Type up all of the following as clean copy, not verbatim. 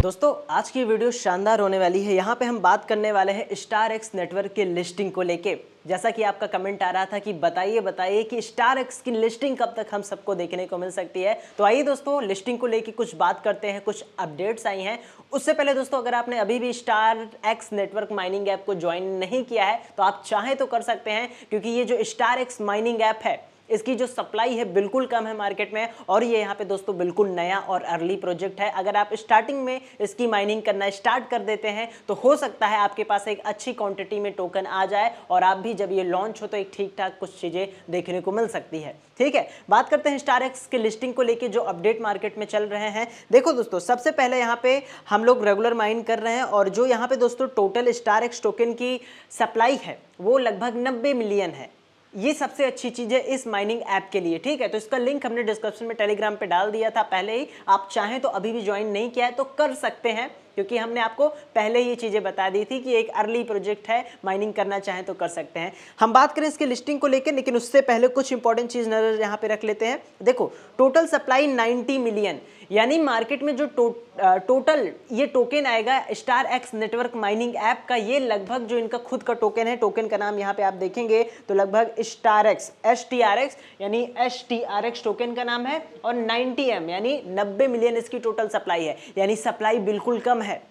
दोस्तों आज की वीडियो शानदार होने वाली है। यहाँ पे हम बात करने वाले हैं स्टार एक्स नेटवर्क के लिस्टिंग को लेके। जैसा कि आपका कमेंट आ रहा था कि बताइए कि स्टार एक्स की लिस्टिंग कब तक हम सबको देखने को मिल सकती है। तो आइए दोस्तों लिस्टिंग को लेके कुछ बात करते हैं, कुछ अपडेट्स आई हैं। उससे पहले दोस्तों अगर आपने अभी भी star x network mining app को ज्वाइन नहीं किया है तो आप चाहें तो कर सकते हैं, क्योंकि ये जो स्टार एक्स माइनिंग ऐप है इसकी जो सप्लाई है बिल्कुल कम है मार्केट में, और ये यहाँ पे दोस्तों बिल्कुल नया और अर्ली प्रोजेक्ट है। अगर आप स्टार्टिंग में इसकी माइनिंग करना स्टार्ट कर देते हैं तो हो सकता है आपके पास एक अच्छी क्वांटिटी में टोकन आ जाए और आप भी जब ये लॉन्च हो तो एक ठीक ठाक कुछ चीज़ें देखने को मिल सकती है। ठीक है, बात करते हैं स्टार एक्स के लिस्टिंग को लेके जो अपडेट मार्केट में चल रहे हैं। देखो दोस्तों, सबसे पहले यहाँ पे हम लोग रेगुलर माइन कर रहे हैं और जो यहाँ पे दोस्तों टोटल स्टार एक्स टोकन की सप्लाई है वो लगभग 90 मिलियन है। ये सबसे अच्छी चीज़ है इस माइनिंग ऐप के लिए। ठीक है, तो इसका लिंक हमने डिस्क्रिप्शन में टेलीग्राम पे डाल दिया था पहले ही। आप चाहें तो अभी भी ज्वाइन नहीं किया है तो कर सकते हैं, क्योंकि हमने आपको पहले ये चीज़ें बता दी थी कि एक अर्ली प्रोजेक्ट है, माइनिंग करना चाहें तो कर सकते हैं। हम बात करें इसके लिस्टिंग को लेकर, लेकिन उससे पहले कुछ इंपॉर्टेंट चीज़ नजर यहाँ पे रख लेते हैं। देखो, टोटल सप्लाई 90 मिलियन, यानी मार्केट में जो टोटल ये टोकन आएगा star x network mining app का, ये लगभग जो इनका खुद का टोकन है, टोकन का नाम यहाँ पे आप देखेंगे तो लगभग स्टार एक्स STRX यानी STRX टोकन का नाम है, और 90M यानी 90 मिलियन इसकी टोटल सप्लाई है, यानी सप्लाई बिल्कुल कम है।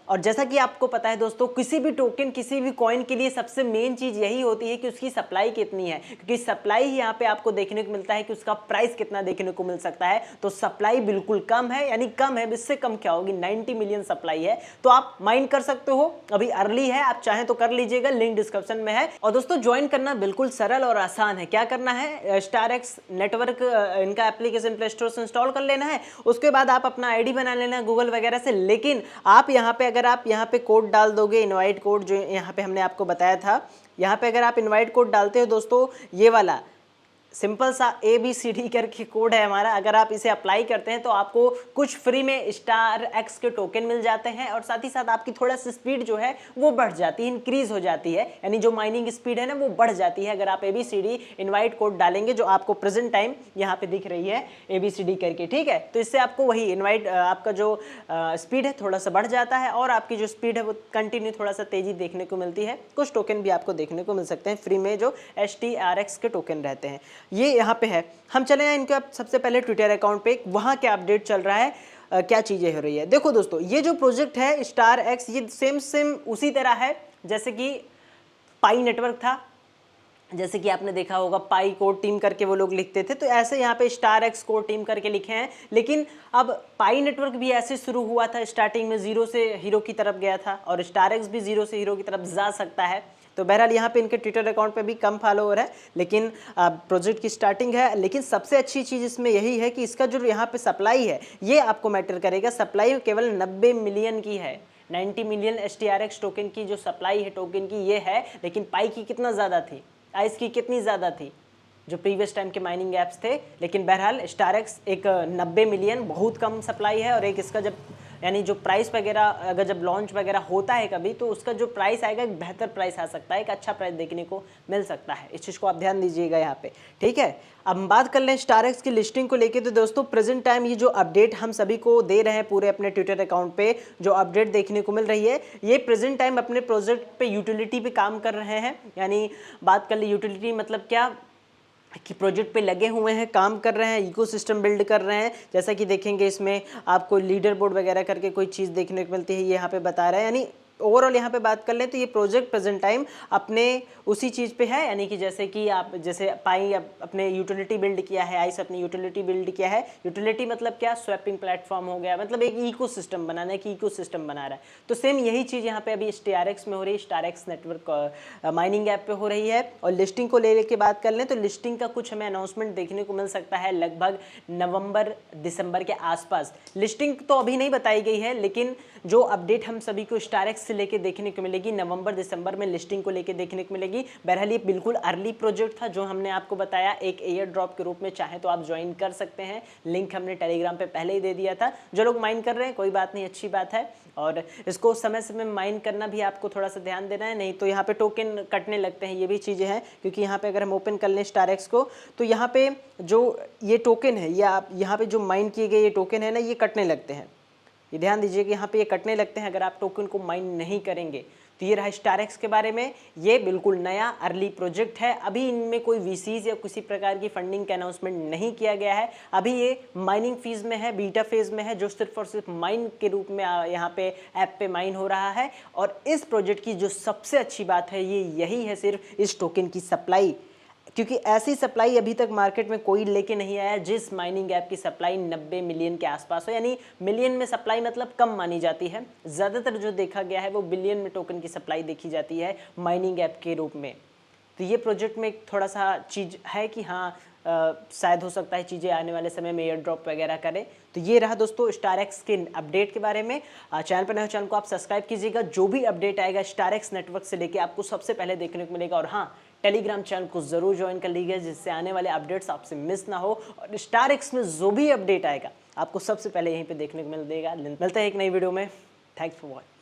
और जैसा कि आपको पता है दोस्तों, किसी भी टोकन किसी भी कॉइन के लिए सबसे मेन चीज़ यही होती है कि उसकी सप्लाई कितनी है, क्योंकि सप्लाई ही यहाँ पे आपको देखने को मिलता है कि उसका प्राइस कितना देखने को मिल सकता है। तो सप्लाई बिल्कुल कम है, यानी कम है, इससे कम क्या होगी, 90 मिलियन सप्लाई है। तो आप माइन कर सकते हो, अभी अर्ली है, आप चाहें तो कर लीजिएगा, लिंक डिस्क्रिप्शन में है। और दोस्तों ज्वाइन करना बिल्कुल सरल और आसान है। क्या करना है, स्टार एक्स नेटवर्क इनका एप्लीकेशन प्ले स्टोर से इंस्टॉल कर लेना है, उसके बाद आप अपना ID बना लेना है गूगल वगैरह से। लेकिन आप यहाँ पे अगर आप यहाँ पे कोड डाल दोगे, इनवाइट कोड जो यहाँ पे हमने आपको बताया था, यहाँ पे अगर आप इनवाइट कोड डालते हो दोस्तों, ये वाला सिंपल सा ABCD करके कोड है हमारा, अगर आप इसे अप्लाई करते हैं तो आपको कुछ फ्री में स्टार एक्स के टोकन मिल जाते हैं, और साथ ही साथ आपकी थोड़ा सी स्पीड जो है वो बढ़ जाती है, इंक्रीज हो जाती है, यानी जो माइनिंग स्पीड है ना वो बढ़ जाती है अगर आप ABCD इनवाइट कोड डालेंगे, जो आपको प्रेजेंट टाइम यहाँ पे दिख रही है ABCD करके। ठीक है, तो इससे आपको वही इनवाइट आपका जो स्पीड है थोड़ा सा बढ़ जाता है, और आपकी जो स्पीड है वो कंटिन्यू थोड़ा सा तेजी देखने को मिलती है। कुछ टोकन भी आपको देखने को मिल सकते हैं फ्री में, जो STRX के टोकन रहते हैं। ये यहाँ पे है। हम चले हैं इनके सबसे पहले ट्विटर अकाउंट पे, वहाँ क्या अपडेट चल रहा है, क्या चीज़ें हो रही है। देखो दोस्तों, ये जो प्रोजेक्ट है स्टार एक्स, ये सेम उसी तरह है जैसे कि पाई नेटवर्क था। जैसे कि आपने देखा होगा पाई कोड टीम करके वो लोग लिखते थे, तो ऐसे यहाँ पे स्टार एक्स कोड टीम करके लिखे हैं। लेकिन अब पाई नेटवर्क भी ऐसे शुरू हुआ था, स्टार्टिंग में 0 से हीरो की तरफ गया था, और स्टार एक्स भी 0 से हीरो की तरफ जा सकता है। तो बहरहाल यहाँ पे इनके ट्विटर अकाउंट पे भी कम फॉलोअर है, लेकिन प्रोजेक्ट की स्टार्टिंग है। लेकिन सबसे अच्छी चीज़ इसमें यही है कि इसका जो यहाँ पे सप्लाई है ये आपको मैटर करेगा। सप्लाई केवल 90 मिलियन की है, 90 मिलियन STRX टोकन की जो सप्लाई है टोकन की ये है। लेकिन पाई की कितना ज़्यादा थी, आइस की कितनी ज़्यादा थी, जो प्रीवियस टाइम के माइनिंग ऐप्स थे। लेकिन बहरहाल स्टार एक्स एक 90 मिलियन बहुत कम सप्लाई है, और एक इसका जब यानी जो प्राइस वगैरह अगर जब लॉन्च वगैरह होता है कभी, तो उसका जो प्राइस आएगा एक बेहतर प्राइस आ सकता है, एक अच्छा प्राइस देखने को मिल सकता है। इस चीज़ को आप ध्यान दीजिएगा यहाँ पे। ठीक है, अब हम बात कर लें स्टार एक्स की लिस्टिंग को लेके। तो दोस्तों प्रेजेंट टाइम ये जो अपडेट हम सभी को दे रहे हैं पूरे अपने ट्विटर अकाउंट पे, जो अपडेट देखने को मिल रही है, ये प्रेजेंट टाइम अपने प्रोजेक्ट पे यूटिलिटी पे काम कर रहे हैं। यानी बात कर ले यूटिलिटी मतलब क्या, कि प्रोजेक्ट पे लगे हुए हैं, काम कर रहे हैं, इकोसिस्टम बिल्ड कर रहे हैं। जैसा कि देखेंगे इसमें आपको लीडर बोर्ड वगैरह करके कोई चीज़ देखने को मिलती है, ये यहाँ पे बता रहा है। यानी ओवरऑल यहाँ पे बात कर लें तो ये प्रोजेक्ट प्रेजेंट टाइम अपने उसी चीज़ पे है, यानी कि जैसे कि आप जैसे पाई अपने यूटिलिटी बिल्ड किया है, आइस अपनी यूटिलिटी बिल्ड किया है। यूटिलिटी मतलब क्या, स्वैपिंग प्लेटफॉर्म हो गया, मतलब एक इकोसिस्टम बनाना है कि इकोसिस्टम बना रहा है। तो सेम यही चीज़ यहाँ पे अभी STRX में हो रही है, star x network mining app पे हो रही है। और लिस्टिंग को लेके बात कर लें तो लिस्टिंग का कुछ हमें अनाउंसमेंट देखने को मिल सकता है लगभग नवंबर दिसंबर के आसपास। लिस्टिंग तो अभी नहीं बताई गई है, लेकिन जो अपडेट हम सभी को स्टार एक्स से लेके देखने को मिलेगी नवंबर दिसंबर में लिस्टिंग को लेके देखने को मिलेगी। बहरहाल ये बिल्कुल अर्ली प्रोजेक्ट था जो हमने आपको बताया, एक एयर ड्रॉप के रूप में, चाहे तो आप ज्वाइन कर सकते हैं। लिंक हमने टेलीग्राम पे पहले ही दे दिया था। जो लोग माइन कर रहे हैं कोई बात नहीं, अच्छी बात है, और इसको समय समय माइन करना भी आपको थोड़ा सा ध्यान देना है, नहीं तो यहाँ पे टोकन कटने लगते हैं। ये भी चीज़ें हैं, क्योंकि यहाँ पे अगर हम ओपन कर लें स्टार एक्स को तो यहाँ पे जो ये टोकन है या यहाँ पे जो माइन किए गए ये टोकन है ना, ये कटने लगते हैं। ये ध्यान दीजिए कि यहाँ पे ये कटने लगते हैं अगर आप टोकन को माइन नहीं करेंगे। तो ये रहा स्टारएक्स के बारे में। ये बिल्कुल नया अर्ली प्रोजेक्ट है, अभी इनमें कोई वीसीज या किसी प्रकार की फंडिंग का अनाउंसमेंट नहीं किया गया है। अभी ये माइनिंग फेज में है, बीटा फेज में है, जो सिर्फ और सिर्फ माइन के रूप में यहाँ पे ऐप पे माइन हो रहा है। और इस प्रोजेक्ट की जो सबसे अच्छी बात है ये यही है सिर्फ इस टोकन की सप्लाई, क्योंकि ऐसी सप्लाई अभी तक मार्केट में कोई लेके नहीं आया जिस माइनिंग ऐप की सप्लाई 90 मिलियन के आसपास हो। यानी मिलियन में सप्लाई मतलब कम मानी जाती है, ज़्यादातर जो देखा गया है वो बिलियन में टोकन की सप्लाई देखी जाती है माइनिंग ऐप के रूप में। तो ये प्रोजेक्ट में थोड़ा सा चीज़ है कि हाँ शायद हो सकता है चीज़ें आने वाले समय में एयर ड्रॉप वगैरह करें। तो ये रहा दोस्तों स्टारएक्स के अपडेट के बारे में। चैनल पर नए चैनल को आप सब्सक्राइब कीजिएगा, जो भी अपडेट आएगा स्टारएक्स नेटवर्क से लेके आपको सबसे पहले देखने को मिलेगा। और हाँ, टेलीग्राम चैनल को जरूर ज्वाइन कर लीजिए जिससे आने वाले अपडेट्स आपसे मिस ना हो, और स्टारएक्स में जो भी अपडेट आएगा आपको सबसे पहले यहीं पे देखने को मिलेगा। मिलते हैं एक नई वीडियो में। Thanks for watching.